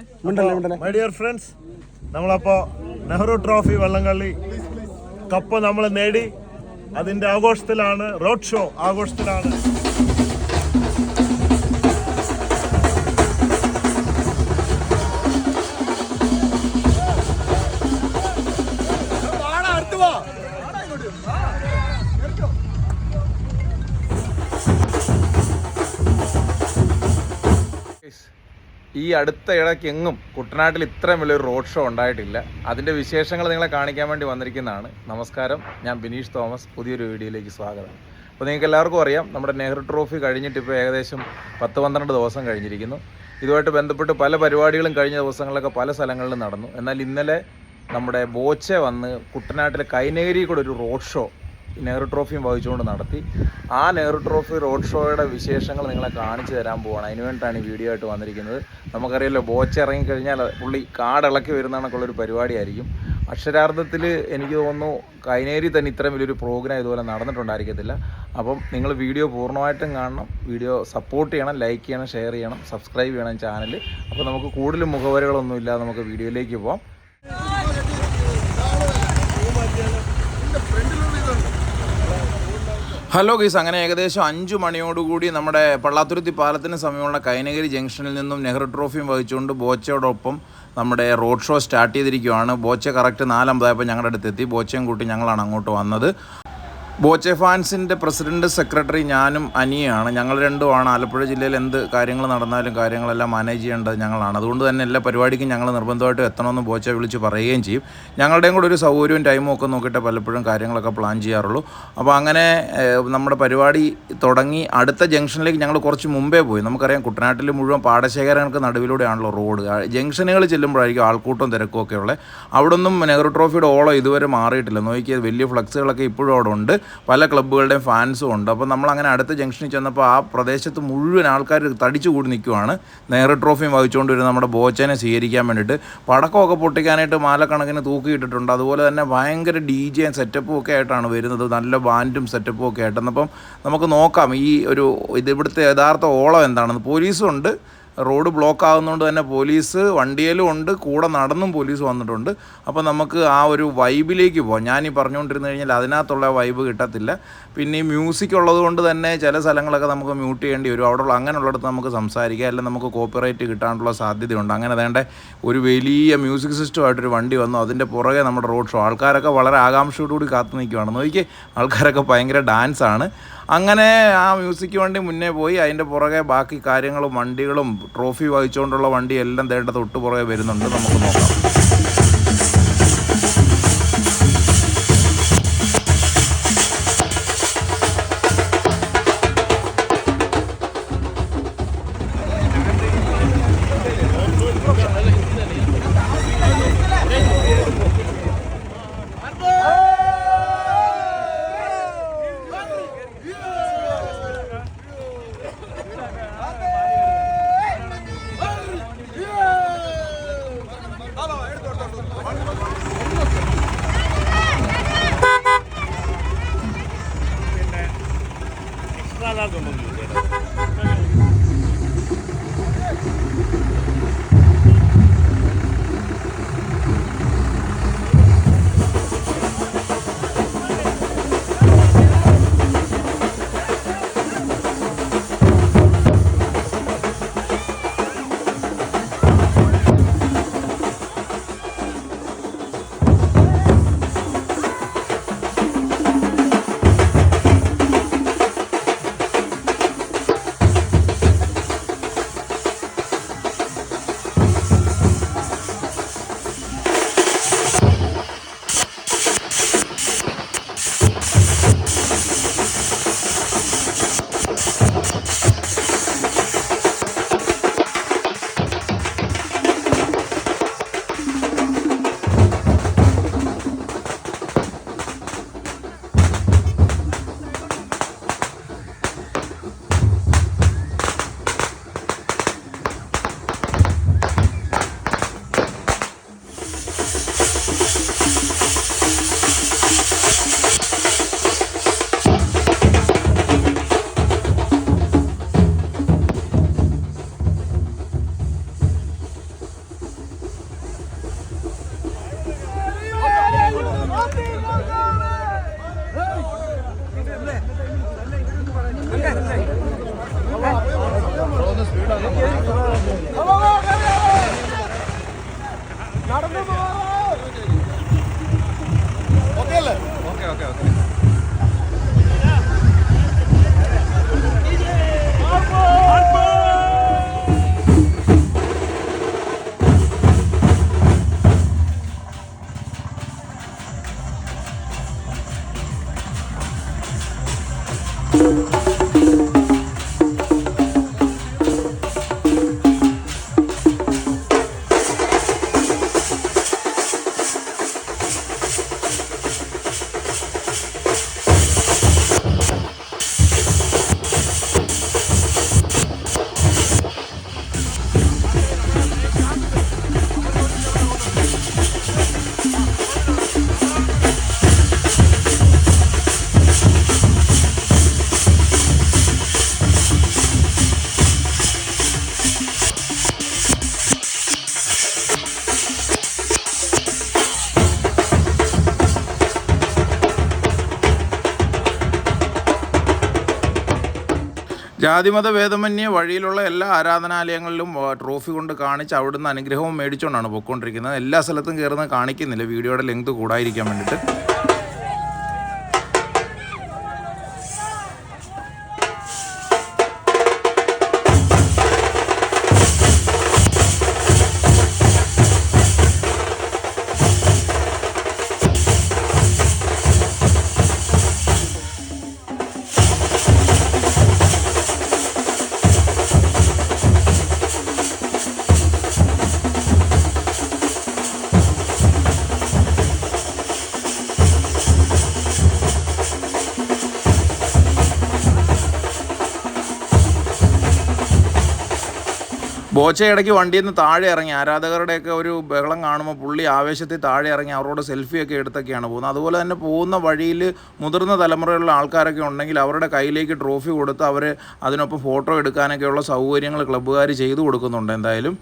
My dear friends, നമ്മളപ്പോൾ Nehru trophy വള്ളംകളി cup നമ്മൾ നേടി. അതിൻ്റെ ആഘോഷത്തിലാണ്, റോഡ് ഷോ ആഘോഷത്തിലാണ്. ഈ അടുത്ത ഇടയ്ക്കെങ്ങും കുട്ടനാട്ടിൽ ഇത്രയും വലിയൊരു റോഡ് ഷോ ഉണ്ടായിട്ടില്ല. അതിൻ്റെ വിശേഷങ്ങൾ നിങ്ങളെ കാണിക്കാൻ വേണ്ടി വന്നിരിക്കുന്നതാണ്. നമസ്കാരം, ഞാൻ ബിനീഷ് തോമസ്. പുതിയൊരു വീഡിയോയിലേക്ക് സ്വാഗതം. അപ്പോൾ നിങ്ങൾക്ക് എല്ലാവർക്കും അറിയാം, നമ്മുടെ നെഹ്റു ട്രോഫി കഴിഞ്ഞിട്ട് ഇപ്പോൾ ഏകദേശം 10-12 ദിവസം കഴിഞ്ഞിരിക്കുന്നു. ഇതുമായിട്ട് ബന്ധപ്പെട്ട് പല പരിപാടികളും കഴിഞ്ഞ ദിവസങ്ങളിലൊക്കെ പല സ്ഥലങ്ങളിലും നടന്നു. എന്നാൽ ഇന്നലെ നമ്മുടെ ബോച്ചെ വന്ന് കുട്ടനാട്ടിലെ കൈനഗിരി കൂടെ ഒരു റോഡ് ഷോ നെഹ്റു ട്രോഫിയും വഹിച്ചുകൊണ്ട് നടത്തി. ആ നെഹ്റു ട്രോഫി റോഡ് ഷോയുടെ വിശേഷങ്ങൾ നിങ്ങളെ കാണിച്ചു തരാൻ പോവാണ്. അതിന് വേണ്ടിയിട്ടാണ് ഈ വീഡിയോ ആയിട്ട് വന്നിരിക്കുന്നത്. നമുക്കറിയാലോ, ബോച്ച ഇറങ്ങിക്കഴിഞ്ഞാൽ പുള്ളി കാടിളക്കി വരുന്നതാണൊക്കെയുള്ളൊരു പരിപാടിയായിരിക്കും. അക്ഷരാർത്ഥത്തിൽ എനിക്ക് തോന്നുന്നു കൈനേരി തന്നെ ഇത്രയും വലിയൊരു പ്രോഗ്രാം ഇതുപോലെ നടന്നിട്ടുണ്ടായിരിക്കത്തില്ല. അപ്പം നിങ്ങൾ വീഡിയോ പൂർണ്ണമായിട്ടും കാണണം. വീഡിയോ സപ്പോർട്ട് ചെയ്യണം, ലൈക്ക് ചെയ്യണം, ഷെയർ ചെയ്യണം, സബ്സ്ക്രൈബ് ചെയ്യണം ചാനൽ. അപ്പോൾ നമുക്ക് കൂടുതൽ മുഖവരകളൊന്നും ഇല്ലാതെ നമുക്ക് വീഡിയോയിലേക്ക് പോകാം. ഹലോ ഗൈസ്, അങ്ങനെ ഏകദേശം 5 മണിയോടുകൂടി നമ്മുടെ പള്ളാത്തുരുത്തി പാലത്തിന് സമീപമുള്ള കൈനഗിരി ജംഗ്ഷനിൽ നിന്നും നെഹ്റു ട്രോഫിയും വഹിച്ചുകൊണ്ട് ബോച്ചയോടൊപ്പം നമ്മുടെ റോഡ് ഷോ സ്റ്റാർട്ട് ചെയ്തിരിക്കുകയാണ്. ബോച്ച കറക്റ്റ് 4:50 ഞങ്ങളുടെ അടുത്തെത്തി. ബോച്ചയും കൂട്ടി ഞങ്ങളാണ് അങ്ങോട്ട് വന്നത്. ബോച്ചെ ഫാൻസിൻ്റെ പ്രസിഡൻറ്റ്, സെക്രട്ടറി ഞാനും അനിയാണ്. ഞങ്ങൾ രണ്ടുമാണ്. ആലപ്പുഴ ജില്ലയിൽ എന്ത് കാര്യങ്ങൾ നടന്നാലും കാര്യങ്ങളെല്ലാം മാനേജ് ചെയ്യേണ്ടത് ഞങ്ങളാണ്. അതുകൊണ്ട് തന്നെ എല്ലാ പരിപാടിക്കും ഞങ്ങൾ നിർബന്ധമായിട്ടും എത്തണമെന്ന് ബോച്ചെ വിളിച്ച് പറയുകയും ചെയ്യും. ഞങ്ങളുടെയും കൂടെ ഒരു സൗകര്യവും ടൈമും ഒക്കെ നോക്കിയിട്ട് പലപ്പോഴും കാര്യങ്ങളൊക്കെ പ്ലാൻ ചെയ്യാറുള്ളൂ. അപ്പോൾ അങ്ങനെ നമ്മുടെ പരിപാടി തുടങ്ങി. അടുത്ത ജംഗ്ഷനിലേക്ക് ഞങ്ങൾ കുറച്ച് മുമ്പേ പോയി. നമുക്കറിയാം, കുട്ടനാട്ടിൽ മുഴുവൻ പാടശേഖരങ്ങൾക്ക് നടുവിലൂടെയാണല്ലോ റോഡ്. ജംഗ്ഷനുകൾ ചെല്ലുമ്പോഴായിരിക്കും ആൾക്കൂട്ടവും തിരക്കും ഒക്കെ ഉള്ളത്. അവിടെ ഒന്നും നെഹ്റു ട്രോഫിയുടെ ഓളം ഇതുവരെ മാറിയിട്ടില്ല. നോക്കിയത് വലിയ ഫ്ലക്സുകളൊക്കെ ഇപ്പോഴും അവിടെ ഉണ്ട്. പല ക്ലബ്ബുകളുടെയും ഫാൻസും ഉണ്ട്. അപ്പോൾ നമ്മളങ്ങനെ അടുത്ത ജംഗ്ഷനിൽ ചെന്നപ്പോൾ ആ പ്രദേശത്ത് മുഴുവൻ ആൾക്കാർ തടിച്ചു കൂടി നിൽക്കുവാണ് നെഹ്റു ട്രോഫിയും വഹിച്ചുകൊണ്ട് വരുന്ന നമ്മുടെ ബോച്ചനെ സ്വീകരിക്കാൻ വേണ്ടിയിട്ട്. പടക്കമൊക്കെ പൊട്ടിക്കാനായിട്ട് മാലക്കണക്കിന് തൂക്കിയിട്ടിട്ടുണ്ട്. അതുപോലെ തന്നെ ഭയങ്കര DJ സെറ്റപ്പും ഒക്കെ ആയിട്ടാണ് വരുന്നത്. നല്ല ബാൻഡും സെറ്റപ്പും ഒക്കെ ആയിട്ട്. അപ്പം നമുക്ക് നോക്കാം ഈ ഒരു ഇവിടുത്തെ യഥാർത്ഥ ഓളം എന്താണെന്ന്. പോലീസും ഉണ്ട്. റോഡ് ബ്ലോക്ക് ആകുന്നതുകൊണ്ട് തന്നെ പോലീസ് വണ്ടിയിലും ഉണ്ട്, കൂടെ നടന്നും പോലീസ് വന്നിട്ടുണ്ട്. അപ്പോൾ നമുക്ക് ആ ഒരു വൈബിലേക്ക് പോകാം. ഞാനീ പറഞ്ഞുകൊണ്ടിരുന്നു കഴിഞ്ഞാൽ അതിനകത്തുള്ള വൈബ് കിട്ടത്തില്ല. പിന്നെ ഈ മ്യൂസിക് ഉള്ളത് കൊണ്ട് തന്നെ ചില സ്ഥലങ്ങളൊക്കെ നമുക്ക് മ്യൂട്ട് ചെയ്യേണ്ടി വരും. അവിടെ അങ്ങനെയുള്ളിടത്ത് നമുക്ക് സംസാരിക്കാം, അല്ലെങ്കിൽ നമുക്ക് കോപ്പിറൈറ്റ് കിട്ടാനുള്ള സാധ്യതയുണ്ട്. അങ്ങനെ വേണ്ട ഒരു വലിയ മ്യൂസിക് സിസ്റ്റമായിട്ടൊരു വണ്ടി വന്നു. അതിൻ്റെ പുറകെ നമ്മുടെ റോഡ് ഷോ. ആൾക്കാരൊക്കെ വളരെ ആകാംക്ഷയോടുകൂടി കാത്തു നിൽക്കുകയാണ്. നോക്കിയേ, ആൾക്കാരൊക്കെ ഭയങ്കര ഡാൻസാണ്. അങ്ങനെ ആ മ്യൂസിക് വണ്ടി മുന്നേ പോയി. അതിൻ്റെ പുറകെ ബാക്കി കാര്യങ്ങളും വണ്ടികളും ട്രോഫി വഹിച്ചുകൊണ്ടുള്ള വണ്ടി എല്ലാം ദേണ്ട തൊട്ട് പുറകെ വരുന്നുണ്ട്. നമുക്ക് നോക്കാം. ജാതിമത ഭേദമന്യേ വഴിയിലുള്ള എല്ലാ ആരാധനാലയങ്ങളിലും ട്രോഫി കൊണ്ട് കാണിച്ച് അവിടുന്ന് അനുഗ്രഹവും മേടിച്ചുകൊണ്ടാണ് പൊയ്ക്കൊണ്ടിരിക്കുന്നത്. എല്ലാ സ്ഥലത്തും കയറുന്നത് കാണിക്കുന്നില്ല, വീഡിയോയുടെ ലെങ്ത് കൂടാതിരിക്കാൻ വേണ്ടിയിട്ട്. ബോച്ച ഇടയ്ക്ക് വണ്ടിയിൽ നിന്ന് താഴെ ഇറങ്ങി, ആരാധകരുടെയൊക്കെ ഒരു ബഹളം കാണുമ്പോൾ പുള്ളി ആവേശത്തിൽ താഴെ ഇറങ്ങി അവരോട് സെൽഫിയൊക്കെ എടുത്തൊക്കെയാണ് പോകുന്നത്. അതുപോലെ തന്നെ പോകുന്ന വഴിയിൽ മുതിർന്ന തലമുറയിലുള്ള ആൾക്കാരൊക്കെ ഉണ്ടെങ്കിൽ അവരുടെ കയ്യിലേക്ക് ട്രോഫി കൊടുത്ത് അവർ അതിനൊപ്പം ഫോട്ടോ എടുക്കാനൊക്കെയുള്ള സൗകര്യങ്ങൾ ക്ലബ്ബുകാർ ചെയ്തു കൊടുക്കുന്നുണ്ട്. എന്തായാലും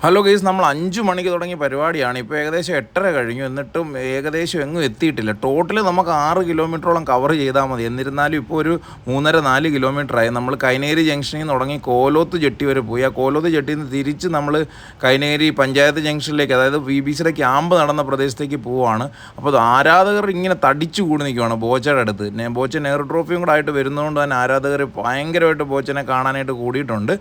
ഹലോ ഗൈസ്, നമ്മൾ 5 മണിക്ക് തുടങ്ങിയ പരിപാടിയാണ്. ഇപ്പോൾ ഏകദേശം 8:30 കഴിഞ്ഞു. എന്നിട്ടും ഏകദേശം എങ്ങും എത്തിയിട്ടില്ല. ടോട്ടൽ നമുക്ക് 6 കിലോമീറ്ററോളം കവർ ചെയ്താൽ മതി. എന്നിരുന്നാലും ഇപ്പോൾ ഒരു 3.5-4 കിലോമീറ്ററായി. നമ്മൾ കൈനേരി ജംഗ്ഷനിൽ നിന്ന് തുടങ്ങി കോലോത്ത് ജെട്ടി വരെ പോയി. ആ കോലോത്ത് ജെട്ടിയിൽ നിന്ന് തിരിച്ച് നമ്മൾ കൈനേരി പഞ്ചായത്ത് ജംഗ്ഷനിലേക്ക്, അതായത് VBCയുടെ ക്യാമ്പ് നടന്ന പ്രദേശത്തേക്ക് പോവുകയാണ്. അപ്പോൾ ആരാധകർ ഇങ്ങനെ തടിച്ചു കൂടി നിൽക്കുകയാണ് ബോച്ചയുടെ അടുത്ത്. ബോച്ച നെഹ്റു ട്രോഫിയും കൂടെ ആയിട്ട് വരുന്നതുകൊണ്ട് തന്നെ ആരാധകർ ഭയങ്കരമായിട്ട് ബോച്ചനെ കാണാനായിട്ട് കൂടിയിട്ടുണ്ട്.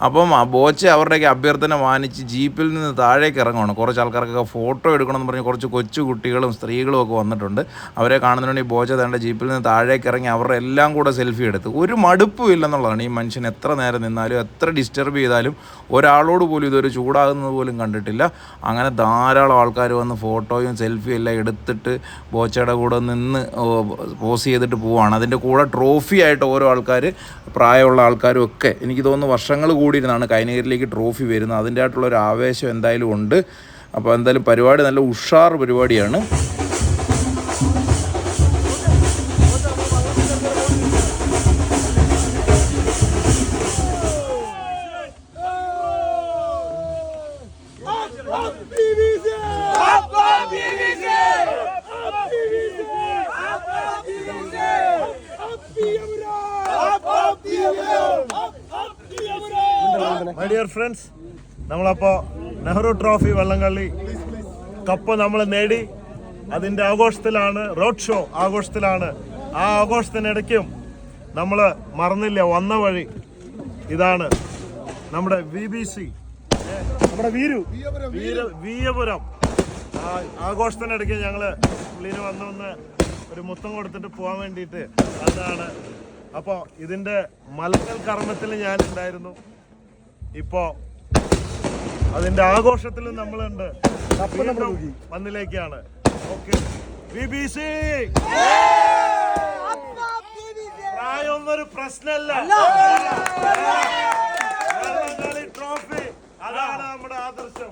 അപ്പം ആ ബോച്ച അവരുടെയൊക്കെ അഭ്യർത്ഥന മാനിച്ച് ജീപ്പിൽ നിന്ന് താഴേക്ക് ഇറങ്ങുകയാണ്. കുറച്ച് ആൾക്കാർക്കൊക്കെ ഫോട്ടോ എടുക്കണമെന്ന് പറഞ്ഞ് കുറച്ച് കൊച്ചു കുട്ടികളും സ്ത്രീകളും ഒക്കെ വന്നിട്ടുണ്ട്. അവരെ കാണുന്നതിനുവേണ്ടി ബോച്ച തേണ്ട ജീപ്പിൽ നിന്ന് താഴേക്ക് ഇറങ്ങി അവരുടെ എല്ലാം കൂടെ സെൽഫി എടുത്ത്. ഒരു മടുപ്പും ഇല്ലെന്നുള്ളതാണ്. ഈ മനുഷ്യൻ എത്ര നേരം നിന്നാലും എത്ര ഡിസ്റ്റർബ് ചെയ്താലും ഒരാളോട് പോലും ഇതൊരു ചൂടാകുന്നത് പോലും കണ്ടിട്ടില്ല. അങ്ങനെ ധാരാളം ആൾക്കാർ വന്ന് ഫോട്ടോയും സെൽഫിയും എല്ലാം എടുത്തിട്ട് ബോച്ചയുടെ കൂടെ നിന്ന് പോസ് ചെയ്തിട്ട് പോവുകയാണ്. അതിൻ്റെ കൂടെ ട്രോഫി ആയിട്ട് ഓരോ ആൾക്കാർ, പ്രായമുള്ള ആൾക്കാരും ഒക്കെ, എനിക്ക് തോന്നുന്നു വർഷങ്ങൾ കൂടിയിരുന്നാണ് കൈനഗിരിലേക്ക് ട്രോഫി വരുന്നത്. അതിൻ്റെ ആയിട്ടുള്ളൊരു ആവേശം എന്തായാലും ഉണ്ട്. അപ്പോൾ എന്തായാലും പരിപാടി നല്ല ഉഷാർ പരിപാടിയാണ്. ഡിയർ ഫ്രണ്ട്സ്, നമ്മളപ്പോൾ നെഹ്റു ട്രോഫി വള്ളംകളി കപ്പ് നമ്മൾ നേടി. അതിൻ്റെ ആഘോഷത്തിലാണ്, റോഡ് ഷോ ആഘോഷത്തിലാണ്. ആ ആഘോഷത്തിനിടയ്ക്കും നമ്മൾ മറന്നില്ല, വന്ന വഴി ഇതാണ് നമ്മുടെ VBC, നമ്മുടെ വീയപുരം. ആ ആഘോഷത്തിനിടയ്ക്ക് ഞങ്ങൾ പുള്ളിന് വന്നൊന്ന് ഒരു മുത്തം കൊടുത്തിട്ട് പോകാൻ വേണ്ടിയിട്ട് അതാണ്. അപ്പോൾ ഇതിൻ്റെ മലങ്കൽ കർമ്മത്തിൽ ഞാനുണ്ടായിരുന്നു. ഇപ്പോൾ അതിൻ്റെ ആഘോഷത്തിലും നമ്മളുണ്ട്. വന്നിലേക്കാണ്. ഓക്കെ, VBC പ്രായമൊന്നും ഒരു പ്രശ്നമല്ല. വള്ളംകളി ട്രോഫി, അതാണ് നമ്മുടെ ആദർശം.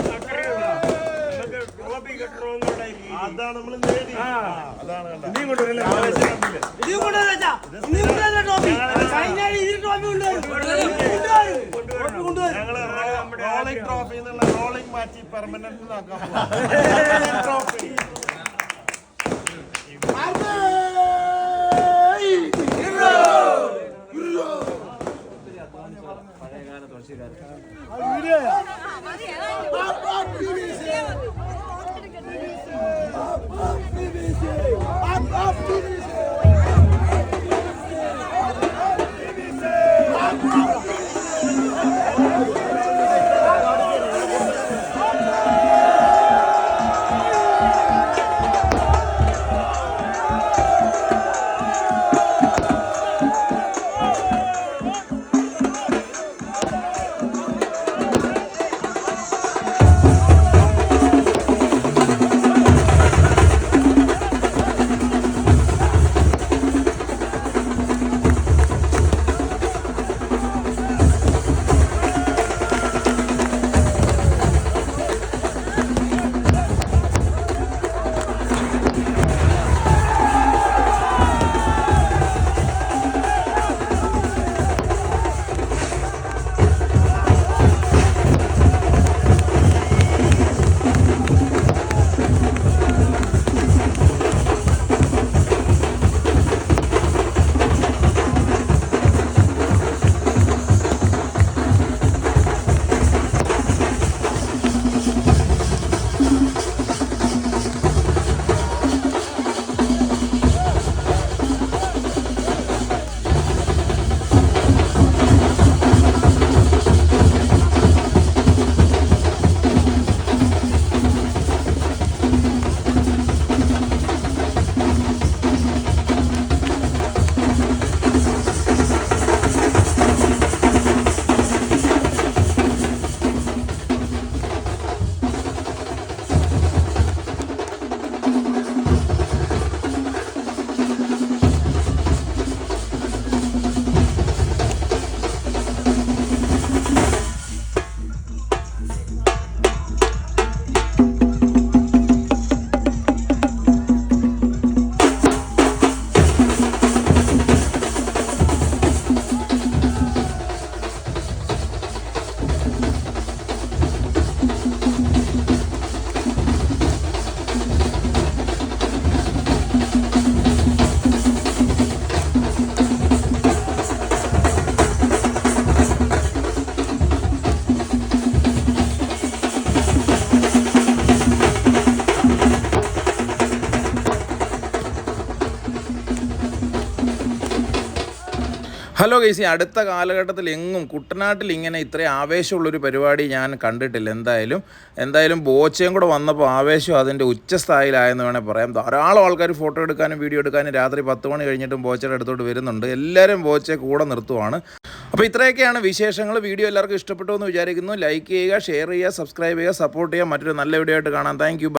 അതാണ് നമ്മൾ നേടി. അതാണ് ഞങ്ങള് റോളിംഗ് ട്രോഫി എന്നുള്ള റോളിംഗ് മാറ്റി പെർമനന്റ് ആക്കാൻ ട്രോഫി. ഹലോ ഗൈസ്, അടുത്ത കാലഘട്ടത്തിൽ എങ്ങും കുട്ടനാട്ടിൽ ഇങ്ങനെ ഇത്രയും ആവേശമുള്ളൊരു പരിപാടി ഞാൻ കണ്ടിട്ടില്ല. എന്തായാലും ബോച്ചയും കൂടെ വന്നപ്പോൾ ആവേശം അതിൻ്റെ ഉച്ചസ്ഥായിലായെന്ന് വേണേൽ പറയാം. ധാരാളം ആൾക്കാർ ഫോട്ടോ എടുക്കാനും വീഡിയോ എടുക്കാനും രാത്രി 10 മണി കഴിഞ്ഞിട്ടും ബോച്ചയുടെ അടുത്തോട്ട് വരുന്നുണ്ട്. എല്ലാവരും ബോച്ചയെ കൂടെ നിർത്തുവാണ്. അപ്പോൾ ഇത്രയൊക്കെയാണ് വിശേഷങ്ങൾ. വീഡിയോ എല്ലാവർക്കും ഇഷ്ടപ്പെട്ടു എന്ന് വിചാരിക്കുന്നു. ലൈക്ക് ചെയ്യുക, ഷെയർ ചെയ്യുക, സബ്സ്ക്രൈബ് ചെയ്യുക, സപ്പോർട്ട് ചെയ്യുക. മറ്റൊരു നല്ല വീഡിയോ ആയിട്ട് കാണാം. Thank you.